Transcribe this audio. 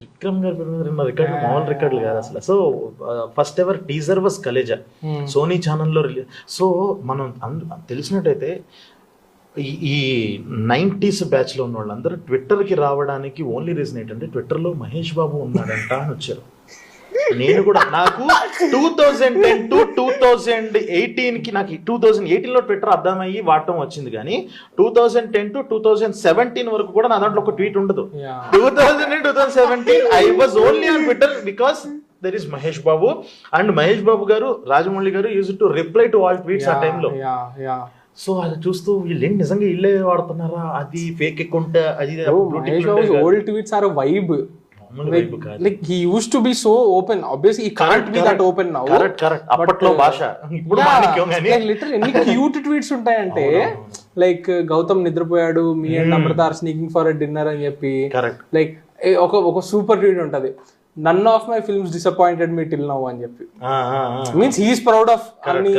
విక్రమ్ గారి రికార్డులు మామూలు రికార్డులు కాదు అసలు. So first ever teaser was Khaleja, Sony ఛానల్లో రిలీజ్. సో మనం తెలిసినట్టయితే ఈ 90s బ్యాచ్లో ఉన్న వాళ్ళందరూ ట్విట్టర్కి రావడానికి ఓన్లీ రీజన్ ఏంటంటే ట్విట్టర్లో మహేష్ బాబు ఉన్నాడంట అని వచ్చారు. నేను కూడా నాకు 2010 to 2018కి నాకు 2018లో ట్విట్టర్ అర్థమయ్యి వాడటం వచ్చింది, కానీ 2010 to 2017 వరకు కూడా నా దాంట్లో ఒక ట్వీట్ ఉండదు. 2017 I was only on Twitter because there is Mahesh Babu, and Mahesh Babu garu, Rajamouli garu use to reply to all tweets ఆ టైంలో. సో అది చూస్తూ వీళ్ళు నిజంగా ఇల్లే వాడుతున్నారా, అది ఫేక్ అకౌంట్, అది old tweets or vibe. Like he used to be so open. Obviously he can't be that open now. Correct. అప్పట్లో భాష ఇప్పుడు మాణిక్యం గాని లిటరల్ ఎన్ని క్యూట్ ట్వీట్స్ ఉంటాయంటే, లైక్ గౌతమ్ నిద్రపోయాడు, me and Amrutha are sneaking for a dinner అని చెప్పి, లైక్ ఒక సూపర్ ట్వీట్ ఉంటది, none of my films disappointed me till now అని చెప్పి. మీన్స్ హీఈస్ ప్రౌడ్ ఆఫ్ అన్ని.